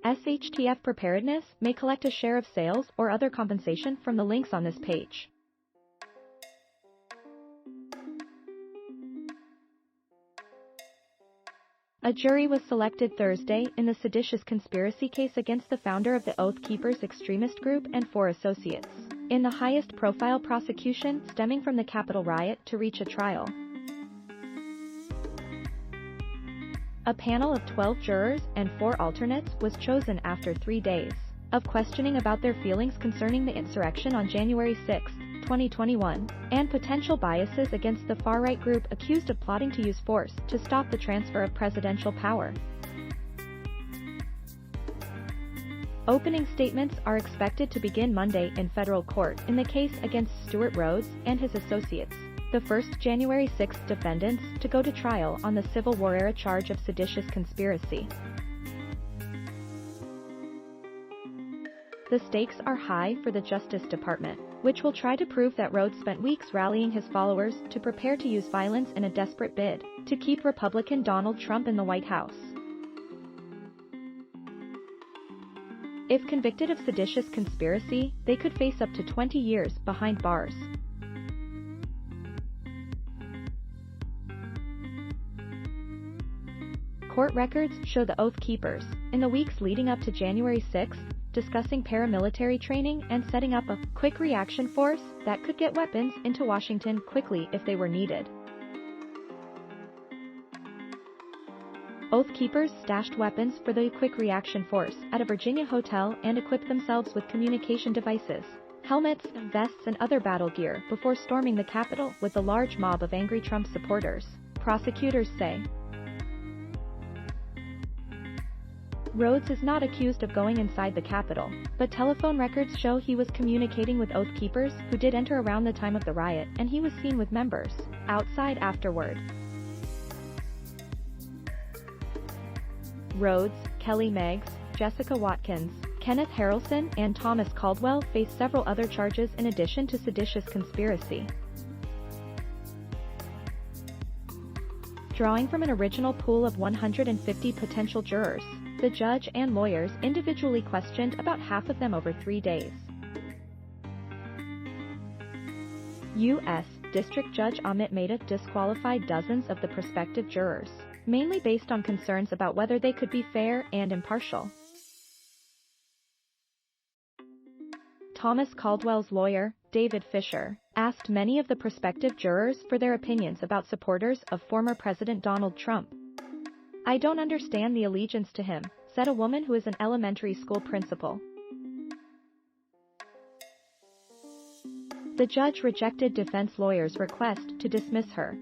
SHTFPreparedness may collect a share of sales or other compensation from the links on this page. A jury was selected Thursday in the seditious conspiracy case against the founder of the Oath Keepers extremist group and 4 associates, in the highest-profile prosecution stemming from the Capitol riot to reach a trial. A panel of 12 jurors and 4 alternates was chosen after 3 days of questioning about their feelings concerning the insurrection on January 6, 2021, and potential biases against the far-right group accused of plotting to use force to stop the transfer of presidential power. Opening statements are expected to begin Monday in federal court in the case against Stewart Rhodes and his associates, the first January 6 defendants to go to trial on the Civil War-era charge of seditious conspiracy. The stakes are high for the Justice Department, which will try to prove that Rhodes spent weeks rallying his followers to prepare to use violence in a desperate bid to keep Republican Donald Trump in the White House. If convicted of seditious conspiracy, they could face up to 20 years behind bars. Court records show the Oath Keepers, in the weeks leading up to January 6, discussing paramilitary training and setting up a quick reaction force that could get weapons into Washington quickly if they were needed. Oath Keepers stashed weapons for the quick reaction force at a Virginia hotel and equipped themselves with communication devices, helmets, vests and other battle gear before storming the Capitol with a large mob of angry Trump supporters, prosecutors say. Rhodes is not accused of going inside the Capitol, but telephone records show he was communicating with Oath Keepers who did enter around the time of the riot, and he was seen with members outside afterward. Rhodes, Kelly Meggs, Jessica Watkins, Kenneth Harrelson and Thomas Caldwell face several other charges in addition to seditious conspiracy. Drawing from an original pool of 150 potential jurors, the judge and lawyers individually questioned about half of them over 3 days. U.S. District Judge Amit Mehta disqualified dozens of the prospective jurors, mainly based on concerns about whether they could be fair and impartial. Thomas Caldwell's lawyer, David Fisher, asked many of the prospective jurors for their opinions about supporters of former President Donald Trump. "I don't understand the allegiance to him," said a woman who is an elementary school principal. The judge rejected defense lawyers' request to dismiss her.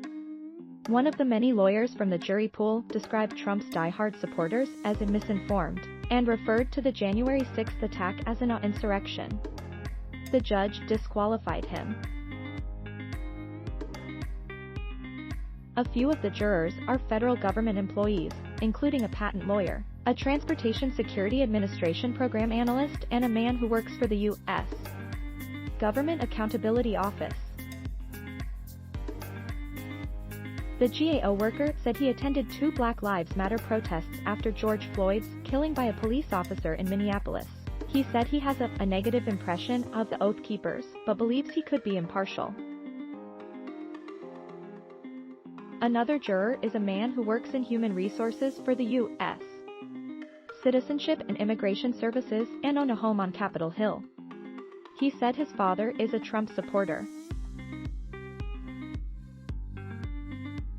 One of the many lawyers from the jury pool described Trump's diehard supporters as misinformed and referred to the January 6 attack as an insurrection. The judge disqualified him. A few of the jurors are federal government employees, including a patent lawyer, a Transportation Security Administration program analyst, and a man who works for the U.S. Government Accountability Office. The GAO worker said he attended 2 Black Lives Matter protests after George Floyd's killing by a police officer in Minneapolis. He said he has a negative impression of the Oath Keepers, but believes he could be impartial. Another juror is a man who works in human resources for the U.S. Citizenship and Immigration Services and own a home on Capitol Hill. He said his father is a Trump supporter.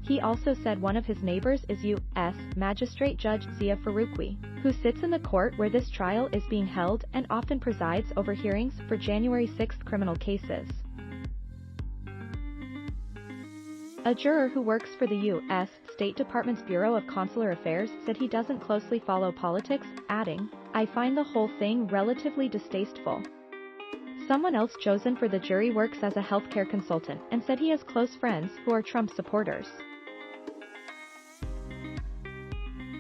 He also said one of his neighbors is U.S. Magistrate Judge Zia Faruqui, who sits in the court where this trial is being held and often presides over hearings for January 6 criminal cases. A juror who works for the U.S. State Department's Bureau of Consular Affairs said he doesn't closely follow politics, adding, "I find the whole thing relatively distasteful." Someone else chosen for the jury works as a healthcare consultant and said he has close friends who are Trump supporters.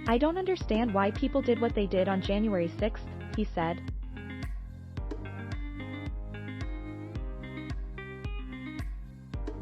"I don't understand why people did what they did on January 6, he said.